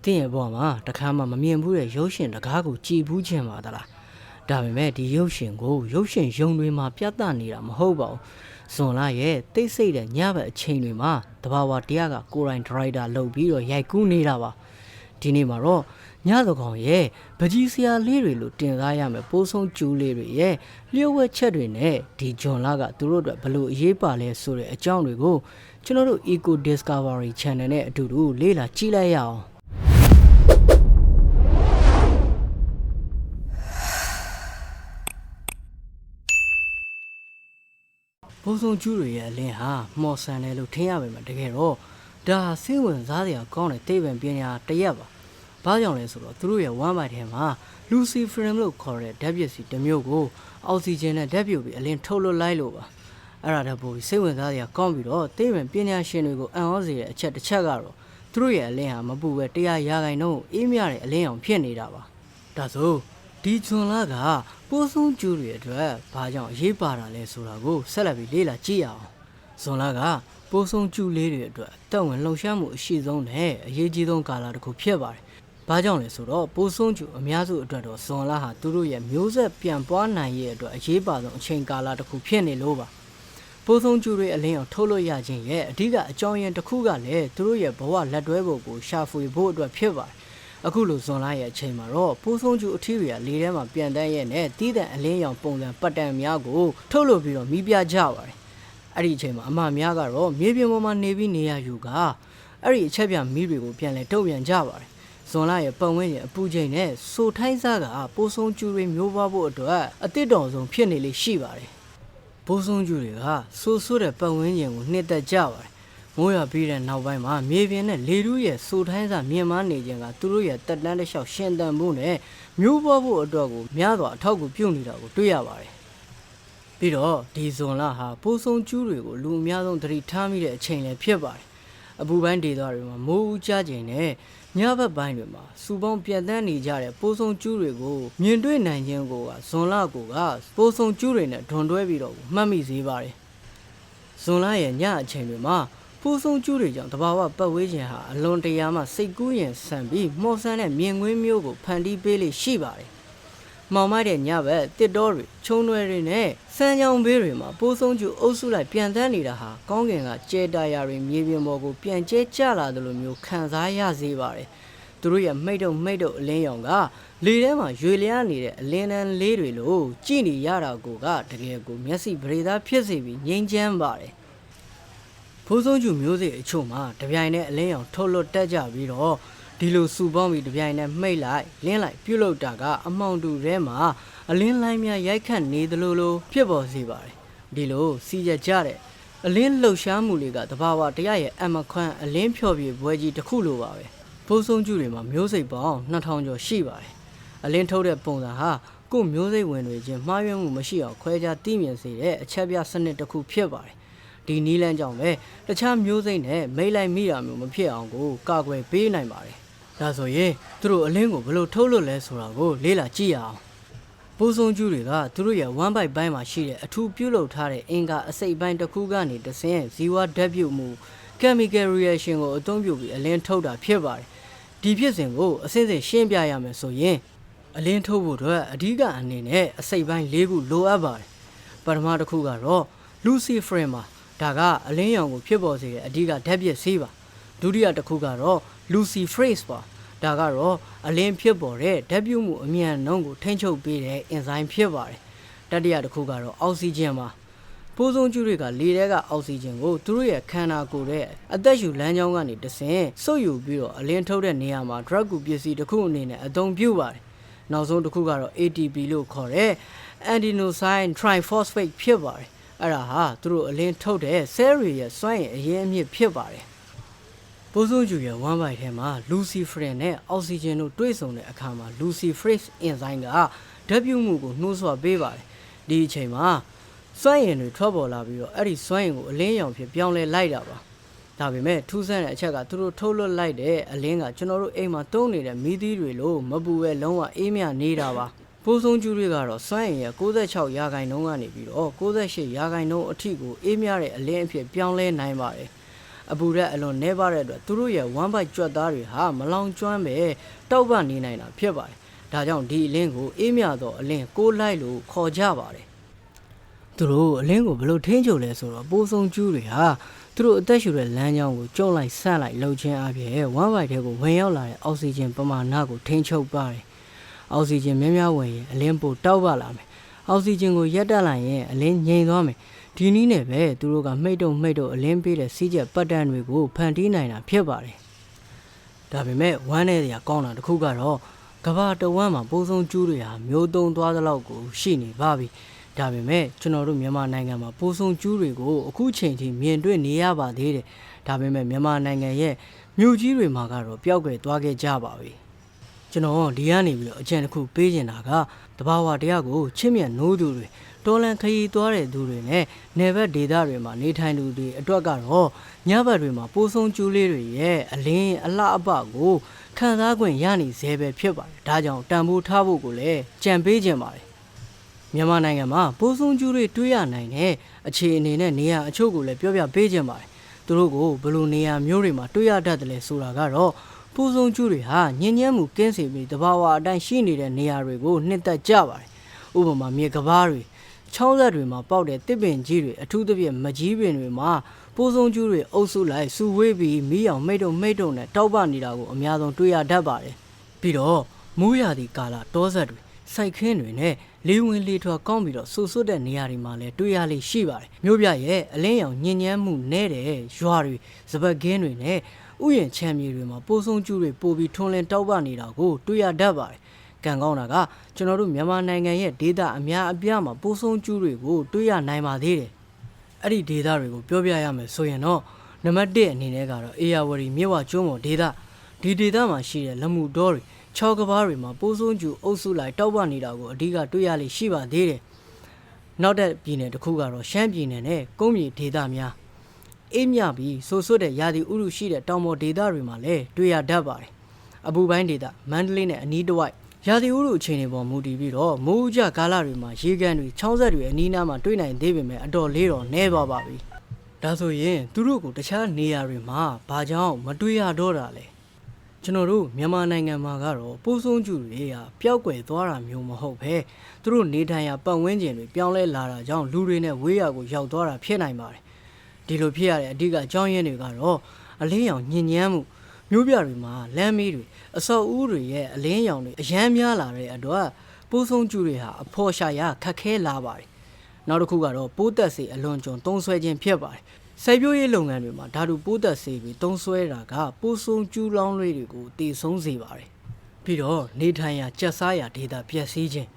တင်းရဲ့ဘောမှာတခါမှမမြင်ဘူးတဲ့ရုပ်ရှင်တကားကိုကြည်ဘူးခြင်းပါသလားဒါပေမဲ့ဒီရုပ်ရှင်ကိုရုပ်ရှင်ရုံတွေမှာပြသနေတာမဟုတ်ပါဘူးဇွန်လရဲ့တိတ်ဆိတ်တဲ့ညဘက်အချိန်တွေမှာတဘာဝတရားကကိုရိုင်းဒရိုက်တာလုပ်ပြီးတော့ရိုက်ကူးနေတာပါဒီနေ့မှာတော့ညသကောင်ရဲ့ပကြီးစရာလေးတွေလို့တင်စားရမယ်ပိုးဆုံးကျူးလေးတွေရဲ့လျှို့ဝှက်ချက်တွေနဲ့ဒီဂျွန်လာကသူတို့အတွက်ဘလို့အရေးပါလဲဆိုတဲ့အကြောင်းတွေကိုကျွန်တော်တို့ Eco Discovery Channel နဲ့အတူတူလေ့လာကြည့်လိုက်ရအောင်ပိုးဆုံးကျူးတွေရဲ့အလင်းဟာမော်ဆန်တယ်လို့ထင်ရပေမဲ့တကယ်တော့ဒါစိတ်ဝင်စားစရာကောင်းတဲ့သိပ္ပံပညာတစ်ရပ်ပါ။ဘာကြောင့်လဲဆိုတော့သူတို့ရဲ့ဝမ်းပိုက်ထဲမှာလူစီဖရမ်လို့ခေါ်တဲ့ဓာတ်ပစ္စည်းတစ်မျိုးကိုအောက်ဆီဂျင်နဲ့ဓာတ်ပြုတ်ပြီးအလင်းထုတ်လွှတ်လိုက်လို့ပါ။အဲ့ဒါတော့ပိုပြီးစိတ်ဝင်စားစရာကောင်းပြီးတော့သိပ္ပံပညာရှင်တွေကိုအံ့ဩစေတဲ့အချက်တစ်ချက်ကတော့သူတို့ရဲ့အလင်းဟာမပူပဲ100%အေးမြတဲ့အလင်းအောင်ဖြစ်နေတာပါ။ဒါဆိုဒီဂျွန်လာကပိုးဆုံးကျူးတွေအတွက်ဘာကြောင့်အရေးပါတာလဲဆိုတာကိုဆက်လက်ပြီးလေ့လာကြည့်ရအောင်။ဇွန်လာကပိုးဆုံးကျူးလေးတွေအတွက်တက်ဝင်လှုပ်ရှားမှုအရှိဆုံးနဲ့အရေးကြီးဆုံးကာလတစ်ခုဖြစ်ပါတယ်။ဘာကြောင့်လဲဆိုတော့ပိုးဆုံးကျူးအများစုအတွက်တော့ဇွန်လဟာသူတို့ရဲ့မျိုးဆက်ပြန်ပွားနိုင်ရဲ့အတွက်အရေးပါဆုံးအချိန်ကာလတစ်ခုဖြစ်နေလို့ပါ။ပိုးဆုံးကျူးတွေအလင်းအောင်ထုတ်လို့ရခြင်းရဲ့အဓိကအကြောင်းရင်းတစ်ခုကလည်းသူတို့ရဲ့ဘဝလက်တွဲပုံကိုရှာဖွေဖို့အတွက်ဖြစ်ပါတယ်။အခုလိုဇွန်လရဲ့အချိန်မှာတော့ပိုးဆုံးကျူးအထီးတွေကလေထဲမှာပြန်တန်းရဲ့နဲ့တီးတဲ့အလင်းရောင်ပုံစံပတ်တန်များကိုထုတ်လို့ပြီးတော့မိပြကြပါတယ်။အဲ့ဒီအချိန်မှာအမများကတော့မြေပြင်ပေါ်မှာနေပြီးနေရယူကအဲ့ဒီအချက်ပြမီးတွေကိုပြန်လဲတုံ့ပြန်ကြပါတယ်ဇွန်လရဲ့ပတ်ဝန်းကျင်အပူချိန်နဲ့ဆိုထိုင်းစားကပိုးဆုံးကျူတွေမျိုးပွားဖို့အတွက်အသစ်တော်ဆုံးဖြစ်နေလေရှိပါတယ်ပိုးဆုံးကျူတွေကဆိုးတဲ့ပတ်ဝန်းကျင်ကိုနှစ်သက်ကြပါတယ်မိုးရွာပြီးတဲ့နောက်ပိုင်းမှာမြေပြင်နဲ့လေထုရဲ့ဆိုထိုင်းစားမြင့်မားနေခြင်းကသူတို့ရဲ့တက်တန်းတစ်လျှောက်ရှင်သန်မှုနဲ့မျိုးပွားဖို့အတွက်ကိုများစွာအထောက်အကူပြုနေတာကိုတွေ့ရပါတယ်ပြီးတော့ဒီဇွန်လဟာပိုးဆုံးကျူးတွေကိုလူအများဆုံးသတိထားမိတဲ့အချိန်လည်းဖြစ်ပါတယ်အပူပိုင်းဒေသတွေမှာမိုးဦးကျခြင်းနဲ့ညဘက်ပိုင်းတွေမှာစူပေါင်းပြတ်တန်းနေကြတဲ့ပိုးဆုံးကျူးတွေကိုမြင်တွေ့နိုင်ခြင်းကိုဇွန်လကိုကပိုးဆုံးကျူးတွေနဲ့ဒွန်တွဲပြီးတော့မှတ်မိစေပါတယ်ဇွန်လရဲ့ညအချိန်တွေမှာပိုးဆုံးကျူးတွေကြောင့်တဘာဝပတ်ဝေးခြင်းဟာအလွန်တရာမှစိတ်ကူးရင်ဆန်ပြီးမော်ဆန်တဲ့မြင်ကွင်းမျိုးကိုဖန်တီးပေးလေရှိပါတယ်မောင်မိုက်တဲ့ညဘက်တစ်တော်တွေချုံနွယ်တွေနဲ့စမ်းချောင်းဘေးတွေမှာပိုးဆုံးကျူအုပ်စုလိုက်ပြန်တန်းနေတာဟာကောင်းကင်ကကျဲတာယာတွေမြေပြင်ပေါ်ကိုပြန်ကျဲကျလာတယ်လို့မျိုးခံစားရစေပါတယ်သူတို့ရဲ့မိတ်တုံအလင်းရောင်ကလေထဲမှာရွေလျားနေတဲ့အလင်းတန်းလေးတွေလို့ကြည့်နေရတာကိုကတကယ်ကိုမျက်စိပရိသတ်ဖြစ်စေပြီးငြိမ်းချမ်းပါတယ်ပိုးဆုံးကျူမျိုးစေ့အချို့မှာတပြိုင်နဲ့အလင်းရောင်ထုတ်လွတ်တက်ကြပြီးတော့ဒီလိုစူပေါင်းပြီးတပြိုင်နဲ့မှိတ်လိုက်လင်းလိုက်ပြုတ်လောက်တာကအမောင်တူထဲမှာအလင်းလိုင်းများရိုက်ခတ်နေသလိုဖြစ်ပေါ်စေပါတယ်ဒီလိုစီးကြကြတဲ့အလင်းလှုပ်ရှားမှုတွေကတဘာဝတရားရဲ့အမခွန်းအလင်းဖြော်ပြပွဲကြီးတစ်ခုလိုပါပဲပိုးဆုံးကျူတွေမှာမျိုးစိတ်ပေါင်း2000ကျော်ရှိပါတယ်အလင်းထုတ်တဲ့ပုံစံဟာကို့မျိုးစိတ်ဝင်တွေချင်းမှားယွင်းမှုမရှိအောင်ခွဲခြားသိမြင်စေတဲ့အချက်ပြစနစ်တစ်ခုဖြစ်ပါတယ်ဒီနီးလန်းကြောင့်ပဲတခြားမျိုးစိတ်နဲ့မိတ်လိုက်မိတာမျိုးမဖြစ်အောင်ကိုကာကွယ်ပေးနိုင်ပါတယ်ဒါဆိုရင်သူတို့အလင်းကိုဘယ်လိုထုတ်လို့လဲဆိုတာကိုလေ့လာကြည့်ရအောင်ပိုးဆုံးကျူးတွေကသူတို့ရဲ့ဝမ်းပိုက်ပိုင်းမှာရှိတဲ့အထူးပြုလုပ်ထားတဲ့အင်္ဂါအစိတ်ပိုင်းတစ်ခုကနေတဆင့်ဇီဝဓာတ်ပြုတ်မှု chemical reaction ကိုအသုံးပြုပြီးအလင်းထုတ်တာဖြစ်ပါတယ်ဒီဖြစ်စဉ်ကိုအစစ်စစ်ရှင်းပြရမယ်ဆိုရင်အလင်းထုတ်ဖို့အတွက်အဓိကအနေနဲ့အစိတ်ပိုင်း၄ခုလိုအပ်ပါတယ်ပထမတစ်ခုကတော့ luciferin ပါဒါကအလင်းရောင်ကိုဖြစ်ပေါ်စေတဲ့အဓိကဓာတ်ပစ္စည်းပါဒုတိယတစ်ခုကတော့ luciferase ပါဒါကတော့အလင်းဖြစ်ပေါ်တဲ့ဓာတ်ပြုတ်မှုအမြန်နှုန်းကိုထိန်းချုပ်ပေးတဲ့အင်ဇိုင်းဖြစ်ပါတယ်တတိယတစ်ခုကတော့အောက်ဆီဂျင်ပါပိုးဆုံးကျူးတွေကလေထဲကအောက်ဆီဂျင်ကိုသူတို့ရဲ့ခန္ဓာကိုယ်ရဲ့အသက်ရှူလမ်းကြောင်းကနေတဆင့်စုပ်ယူပြီးတော့အလင်းထုတ်တဲ့နေရာမှာ drug ကူပစ္စည်းတစ်ခုအနေနဲ့အသုံးပြုပါတယ်နောက်ဆုံးတစ်ခုကတော့ ATP လို့ခေါ်တဲ့ adenosine triphosphate ဖြစ်ပါတယ်အဲ့ဒါဟာသူတို့အလင်းထုတ်တဲ့ cell တွေရဲ့စွမ်းရည်အရင်းအမြစ်ဖြစ်ပါတယ်ပိုးဆုံးကျူရဲ့ဝမ်းပိုက်ထဲမှာ luciferin နဲ့အောက်ဆီဂျင်တို့တွေ့ဆုံတဲ့အခါမှာ luciferase အင်ဇိုင်းကဓာတ်ပြုတ်မှုကိုနှိုးဆွပေးပါတယ်ဒီအချိန်မှာစွမ်းရည်တွေထွက်ပေါ်လာပြီးတော့အဲ့ဒီစွမ်းရည်ကိုအလင်းရောင်ဖြစ်ပြောင်းလဲလိုက်တာပါဒါပေမဲ့ထူးဆန်းတဲ့အချက်ကသူတို့ထုတ်လွှတ်လိုက်တဲ့အလင်းကကျွန်တော်တို့အိမ်မှာသုံးနေတဲ့မီးသီးတွေလို့မပူပဲလုံးဝအေးမြနေတာပါပိုးဆုံးကျူတွေကတော့စွမ်းရည်ရဲ့96%ကနေပြီးတော့98%အထိကိုအေးမြတဲ့အလင်းအဖြစ်ပြောင်းလဲနိုင်ပါတယ် အပူရက်အလွန်နှဲပါတဲ့အတွက်သူတို့ရဲ့1 byte ကြွက်သားတွေဟာမလောင်ကျွမ်းပဲတောက်ပနေနိုင်တာဖြစ်ပါတယ်ဒါကြောင့်ဒီအလင်းကိုအေးမြသောအလင်းကိုလိုက်လို့ခေါ်ကြပါတယ်သူတို့အလင်းကိုဘယ်လိုထိန်းချုပ်လဲဆိုတော့ပိုးဆုံးကျူးတွေဟာသူတို့အသက်ရှူတဲ့လမ်းကြောင်းကိုကျုံလိုက်ဆန့်လိုက်လှုပ်ခြင်းအပြင်1 byte ထဲကိုဝင်ရောက်လာတဲ့အောက်ဆီဂျင်ပမာဏကိုထိန်းချုပ်ပါတယ်အောက်ဆီဂျင်များများဝင်ရင်အလင်းပိုတောက်ပါလာမယ်အောက်ဆီဂျင်ကိုရပ်တန့်လိုက်ရင်အလင်းငြိမ်သွားမယ်ဒီနည်းနဲ့ပဲသူတို့ကမှိတ်တုံအလင်းပေးတဲ့စီးချက်ပတ်တန်းတွေကိုဖန်တီးနိုင်တာဖြစ်ပါတယ်ဒါပေမဲ့ဝမ်းနဲ့စရာကောင်းတာတစ်ခုကတော့ကမ္ဘာတဝန်းမှာပိုးဆုံးကျူးတွေဟာမျိုးတုံးသွားသလောက်ကိုရှိနေပါပြီဒါပေမဲ့ကျွန်တော်တို့မြန်မာနိုင်ငံမှာပိုးဆုံးကျူးတွေကိုအခုချိန်ထိမြင်တွေ့နေရပါသေးတယ်ဒါပေမဲ့မြန်မာနိုင်ငံရဲ့မြို့ကြီးတွေမှာကတော့ပျောက်ကွယ်သွားခဲ့ကြပါပြီကျွန်တော်ဒီကနေပြီးတော့အကြံတစ်ခုပေးချင်တာကတဘာဝတရားကိုချစ်မြတ်နိုးသူတွေတော်လန်ခရီးသွားတဲ့သူတွေနဲ့နယ်ဘက်ဒေသတွေမှာနေထိုင်သူတွေအတွက်ကတော့ညဘက်တွေမှာပိုးဆုံးကျူးလေးတွေရဲ့အလင်းအလှအပကိုခံစား권ရနေစေပဲဖြစ်ပါတယ်ဒါကြောင့်တန်ဖိုးထားဖို့ကိုလည်းကြံပေးခြင်းပါတယ်မြန်မာနိုင်ငံမှာပိုးဆုံးကျူးတွေတွေ့ရနိုင်တဲ့အခြေအနေနဲ့နေရာအချို့ကိုလည်းပြောပြပေးခြင်းပါတယ်သူတို့ကိုဘယ်လိုနေရာမျိုးတွေမှာတွေ့ရတတ်တယ်လဲဆိုတာကတော့ပိုးဆုံးကျူးတွေဟာညဉ့်ညမ်းမှုကင်းစေပြီးတဘာဝအတိုင်းရှိနေတဲ့နေရာတွေကိုနှစ်သက်ကြပါတယ်ဥပမာမြေကဘာတွေချောင်းဆက်တွေမှာပေါက်တဲ့တစ်ပင်ကြီးတွေအထူးသဖြင့်မကြီးပင်တွေမှာပိုးဆုံးကျူးတွေအုပ်စုလိုက်စုဝေးပြီးမီးအောင်မိတ်တုံနဲ့တောက်ပနေတာကိုအများဆုံးတွေ့ရတတ်ပါတယ်ပြီးတော့မိုးရာသီကာလတောဆက်တွေစိုက်ခင်းတွေနဲ့လေဝင်လေထွက်ကောင်းပြီးတော့ဆူဆွတ်တဲ့နေရာတွေမှာလည်းတွေ့ရလိမ့်ရှိပါတယ်မြို့ပြရဲ့အလင်းရောင်ညဉ့်ညမ်းမှုနဲ့တဲ့ရွာတွေစပတ်ကင်းတွေနဲ့ဥယျာဉ်ချမ်းမြေတွေမှာပိုးဆုံးကျူးတွေပို့ပြီးထွန်းလင်းတောက်ပနေတာကိုတွေ့ရတတ်ပါတယ်ကံကောင်းတာကကျွန်တော်တို့မြန်မာနိုင်ငံရဲ့ဒေသအများအပြားမှာပိုးဆုံးကျူးတွေကိုတွေ့ရနိုင်ပါသေးတယ်အဲ့ဒီဒေသတွေကိုပြောပြရမယ်ဆိုရင်တော့နံပါတ်1အနေနဲ့ကတော့အေယာဝတီမြစ်ဝကျွန်းပေါ်ဒေသဒီဒေသမှာရှိတဲ့လက်မှုတောတွေချောကဘာတွေမှာပိုးဆုံးကျူအုပ်စုလိုက်တောက်ပနေတာကိုအဓိကတွေ့ရလိမ့်ရှိပါသေးတယ်နောက်တဲ့ပြည်နယ်တစ်ခုကတော့ရှမ်းပြည်နယ်နဲ့ကုန်းမြေဒေသများအေးမြပြီးဆိုဆွတ်တဲ့ရာသီဥတုရှိတဲ့တောင်ပေါ်ဒေသတွေမှာလည်းတွေ့ရတတ်ပါတယ်အပူပိုင်းဒေသမန္တလေးနဲ့အနီးတစ်ဝိုက်ရာသီဥတုအခြေအနေပေါ်မူတည်ပြီးတော့မိုးဥကြကာလတွေမှာရေကန်တွေချောင်းဆက်တွေအနီးနားမှာတွေ့နိုင်သေးပေမဲ့အတော်လေးတော့နည်းသွားပါပြီဒါဆိုရင်သူတို့ကိုတခြားနေရာတွေမှာဘာကြောင့်မတွေ့ရတော့တာလဲကျွန်တော်တို့မြန်မာနိုင်ငံမှာကတော့ပိုးဆုံးကျူတွေကပျောက်ကွယ်သွားတာမျိုးမဟုတ်ပဲသူတို့နေထိုင်ရာပတ်ဝန်းကျင်တွေပြောင်းလဲလာတာကြောင့်လူတွေနဲ့ဝေးရာကိုရောက်သွားတာဖြစ်နိုင်ပါတယ်ဒီလိုဖြစ်ရတဲ့အဓိကအကြောင်းရင်းတွေကတော့အလင်းရောင်ညဉ့်ညမ်းမှုမြို့ပြတွေမှာလမ်းမီးတွေအဆောက်အဦတွေရဲ့အလင်းရောင်တွေအရမ်းများလာတဲ့အတွက်ပိုးဆုံးကျူတွေဟာအဖော်ရှာရခက်ခဲလာပါတယ်နောက်တစ်ခုကတော့ပိုးသက်စေအလွန်ကျွံသုံးဆွဲခြင်းဖြစ်ပါတယ်စိုက်ပျိုးရေးလုပ်ငန်းတွေမှာဓာတုပိုးသက်စေပြီးသုံးဆွဲတာကပိုးဆုံးကျူလောင်းလေးတွေကိုတည်ဆုံးစေပါတယ်ပြီးတော့နေထိုင်ရာကြက်စားရာဒေသပျက်စီးခြင်း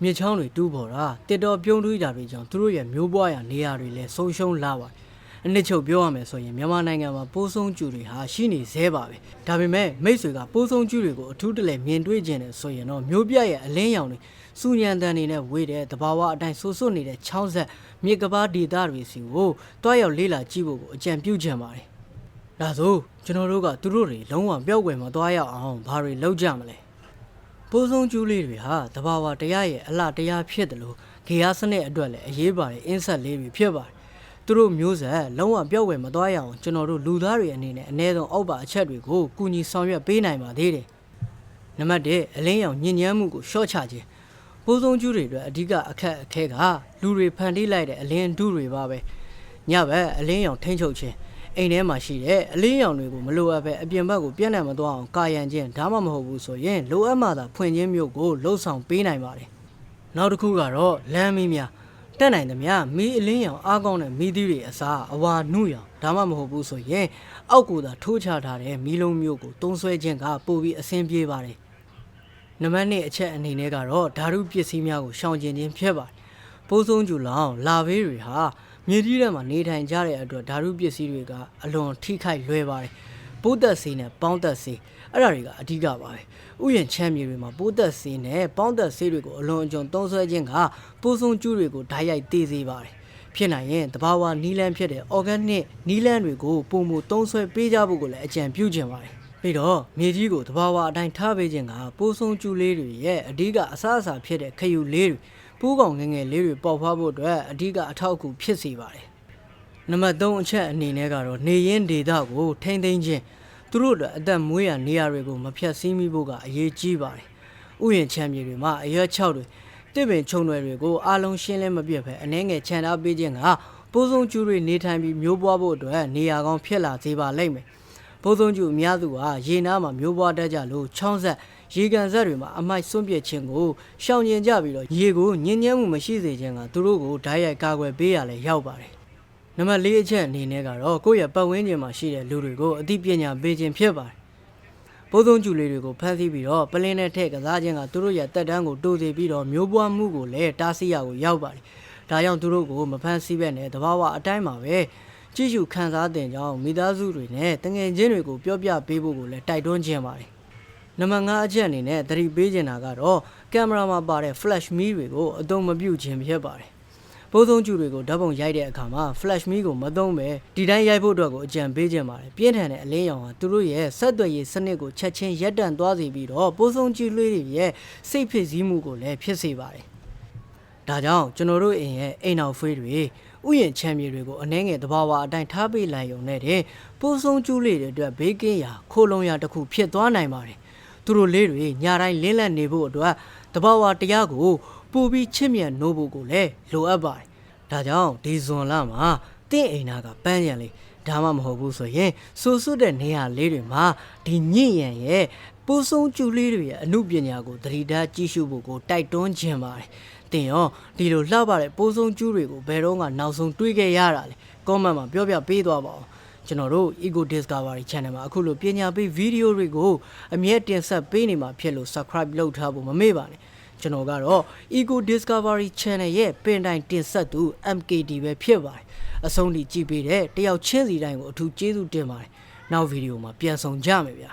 မြစ်ချောင်းတွေတူးပေါ်တာတစ်တော်ပြုံးထွေးတာတွေကြောင့်သူတို့ရဲ့မျိုးပွားရာနေရာတွေလည်းဆုံးရှုံးလာပါတယ်အနည်းချုပ်ပြောရမယ်ဆိုရင်မြန်မာနိုင်ငံမှာပိုးဆုံးကျူတွေဟာရှိနေသေးပါပဲဒါပေမဲ့မိတ်ဆွေကပိုးဆုံးကျူတွေကိုအထူးတလဲမြင်တွေ့ခြင်းနဲ့ဆိုရင်တော့မျိုးပြရဲ့အလင်းရောင်တွေစူညံတန်တွေနဲ့ဝေးတဲ့တဘာဝအတိုင်းဆူဆွတ်နေတဲ့ချောင်းဆက်မြေကဘာဒေသတွေစီကိုတွားရောက်လေးလာကြည့်ဖို့ကိုအကြံပြုချင်ပါတယ်ဒါဆိုကျွန်တော်တို့ကသူတို့တွေလုံးဝပျောက်ကွယ်မသွားရအောင်ဘာတွေလုပ်ကြမလဲပိုးဆုံးကျူလေးတွေဟာတဘာဝတရားရဲ့အလှတရားဖြစ်တယ်လို့ဂေယစနစ်အတွက်လည်းအရေးပါတဲ့အင်းဆက်လေးတွေဖြစ်ပါတယ်သူတို့မျိုးဆက်လုံးဝပျောက်ကွယ်မသွားရအောင်ကျွန်တော်တို့လူသားတွေအနေနဲ့အနည်းဆုံးအောက်ပါအချက်တွေကိုကူညီဆောင်ရွက်ပေးနိုင်ပါသေးတယ်နံပါတ်1အလင်းရောင်ညဉ့်ညမ်းမှုကိုရှော့ချခြင်းပိုးဆုံးကျူတွေအတွက်အဓိကအခက်အခဲကလူတွေဖန်တီးလိုက်တဲ့အလင်းဒုတွေပါပဲညဘက်အလင်းရောင်ထိန်းချုပ်ခြင်းအိမ်ထဲမှာရှိတဲ့အလင်းရောင်တွေကိုမလိုအပ်ပဲအပြင်ဘက်ကိုပြန့်နှံ့မသွားအောင်ကာရန်ခြင်းဒါမှမဟုတ်ဘူးဆိုရင်လိုအပ်မှသာဖွင့်ခြင်းမျိုးကိုလှုပ်ဆောင်ပေးနိုင်ပါတယ်နောက်တစ်ခုကတော့လမ်းမီးများတက်နိုင်သမျှမီးအလင်းရောင်အားကောင်းတဲ့မီးသီးတွေအစားအဝါနုရောင်ဒါမှမဟုတ်ဘူးဆိုရင်အောက်ကိုသာထိုးချထားတဲ့မီးလုံးမျိုးကိုသုံးဆွဲခြင်းကပိုပြီးအဆင်ပြေပါတယ်နံပါတ်2အချက်အနေနဲ့ကတော့ဓာတုပစ္စည်းများကိုရှောင်ကျဉ်ခြင်းဖြစ်ပါတယ်ပိုးဆုံးကျူလောင်လာဘေးတွေဟာမြေကြီးထဲမှာနေထိုင်ကြတဲ့အတွက်ဓာတုပစ္စည်းတွေကအလွန်ထိခိုက်လွယ်ပါတယ်ပိုးသက်ဆေးနဲ့ပေါင်းသက်ဆေးအဲ့ဒါတွေကအဓိကပါပဲဥယျာဉ်ချမ်းမြေတွေမှာပိုးသက်ဆေးနဲ့ပေါင်းသက်ဆေးတွေကိုအလွန်အကျွံသုံးဆွဲခြင်းကပိုးဆုံးကျူတွေကိုဓာတ်ရိုက်သေးစေပါတယ်ဖြစ်နိုင်ရင်တဘာဝနီးလန်းဖြစ်တဲ့ organic နီးလန်းတွေကိုပုံမှုသုံးဆွဲပေးကြဖို့ကိုလည်းအကြံပြုခြင်းပါတယ်ပြီးတော့မြေကြီးကိုတဘာဝအတိုင်းထားပေးခြင်းကပိုးဆုံးကျူလေးတွေရဲ့အဓိကအစားအစာဖြစ်တဲ့ခယူလေးတွေပိုးကောင်ငယ်ငယ်လေးတွေပေါက်ဖွားဖို့အတွက်အဓိကအထောက်အကူဖြစ်စေပါတယ် နံပါတ်3အချက်အနေနဲ့ကတော့နေရင်းဒေသကိုထိမ့်သိမ်းခြင်းသူတို့အတွက်အသက်မွေးရနေရာတွေကိုမဖြတ်စည်းမိဖို့ကအရေးကြီးပါတယ်ဥယျာဉ်ချမ်းမြေတွေမှာအရွက်6တွေတစ်ပင်ချုံတွေကိုအားလုံးရှင်းလင်းမပြတ်ပဲအနှဲငယ်ခြံထားပေးခြင်းကပိုးဆုံးကျူတွေနေထိုင်ပြီးမျိုးပွားဖို့အတွက်နေရာကောင်းဖြစ်လာစေပါလိမ့်မယ်ပိုးဆုံးကျူအများစုဟာရေနားမှာမျိုးပွားတတ်ကြလို့ချောင်းဆက်ရေကန်ဆက်တွေမှာအမိုက်စွန့်ပစ်ခြင်းကိုရှောင်ကျဉ်ကြပြီးတော့ရေကိုညဉ့်ညမ်းမှုမရှိစေခြင်းကသူတို့ကိုဓာတ်ရိုက်ကာကွယ်ပေးရလဲရောက်ပါတယ်နံပါတ်4အချက်အနေနဲ့ကတော့ကိုယ့်ရဲ့ပတ်ဝန်းကျင်မှာရှိတဲ့လူတွေကိုအသိပညာပေးခြင်းဖြစ်ပါတယ်ပိုးဆုံးကျူလေးတွေကိုဖမ်းဆီးပြီးတော့ပလင်းနဲ့ထည့်ကစားခြင်းကသူတို့ရဲ့တက်တန်းကိုတိုးစေပြီးတော့မျိုးပွားမှုကိုလည်းတားဆီးရကိုရောက်ပါတယ်ဒါကြောင့်သူတို့ကိုမဖမ်းဆီးဘဲနဲ့တဘာဝအတိုင်းမှာပဲကြည့်ရှုခံစားတဲ့ကြောင်းမိသားစုတွေနဲ့တငယ်ချင်းတွေကိုပြောပြပေးဖို့ကိုလည်းတိုက်တွန်းခြင်းပါတယ်နံပါတ်5အချက်အနေနဲ့သတိပေးခြင်းတာကတော့ကင်မရာမှာပါတဲ့ flash မီးတွေကိုအသုံးမပြုခြင်းဖြစ်ပါတယ်ပိုးဆုံးကျူတွေကိုဓာတ်ပုံရိုက်တဲ့အခါမှာ flash မီးကိုမသုံးပဲဒီတိုင်းရိုက်ဖို့အတွက်ကိုအကြံပေးခြင်းပါတယ်ပြင်းထန်တဲ့အလင်းရောင်ဟာသူတို့ရဲ့ဆက်သွယ်ရေးစနစ်ကိုချက်ချင်းရပ်တန့်သွားစေပြီးတော့ပိုးဆုံးကျူလေးတွေရဲ့စိတ်ဖြစ်စည်းမှုကိုလည်းဖြစ်စေပါတယ်ဒါကြောင့်ကျွန်တော်တို့အိမ်ရဲ့အိမ်နောက်ဖေးတွေဥယျာဉ်ချမ်းမြေတွေကိုအနှဲငယ်တဘာဝအတိုင်းထားပေးလိုက်ရုံနဲ့တဲ့ပိုးဆုံးကျူလေးတွေအတွက်ဘေးကင်းရာခိုးလုံရာတစ်ခုဖြစ်သွားနိုင်ပါတယ်သူတို့လေးတွေညတိုင်းလင်းလက်နေဖို့အတွက်တဘာဝတရားကိုပို့ပြီးချစ်မြတ်နိုးဖို့ကိုလည်းလိုအပ်ပါတယ်ဒါကြောင့်ဒီဇွန်လမှာတင့်အိမ်နာကပန်းရံလေးဒါမှမဟုတ်ဘူးဆိုရင်ဆူဆွတ်တဲ့နေရာလေးတွေမှာဒီညင့်ရံရဲ့ပိုးဆုံးကျူလေးတွေရဲ့အမှုပညာကိုသတိထားကြည့်ရှုဖို့ကိုတိုက်တွန်းခြင်းပါတယ်တင်ရောဒီလိုလှပတဲ့ပိုးဆုံးကျူးတွေကိုဘယ်တော့မှနောက်ဆုံးတွေးခဲ့ရတာလဲ comment မှာပြောပြပေးသွားပါအောင်ကျွန်တော်တို့ Ego Discovery Channel မှာအခုလိုပညာပေးဗီဒီယိုတွေကိုအမြဲတင်ဆက်ပေးနေမှာဖြစ်လို့ subscribe လုပ်ထားဖို့မမေ့ပါနဲ့ကျွန်တော်ကတော့ Ego Discovery Channel ရဲ့ပင်တိုင်တင်ဆက်သူ MKD ပဲဖြစ်ပါတယ်အဆုံးထိကြည့်ပေးတဲ့တယောက်ချင်းစီတိုင်းကိုအထူးကျေးဇူးတင်ပါတယ်နောက်ဗီဒီယိုမှာပြန်ဆောင်ကြမယ်ဗျာ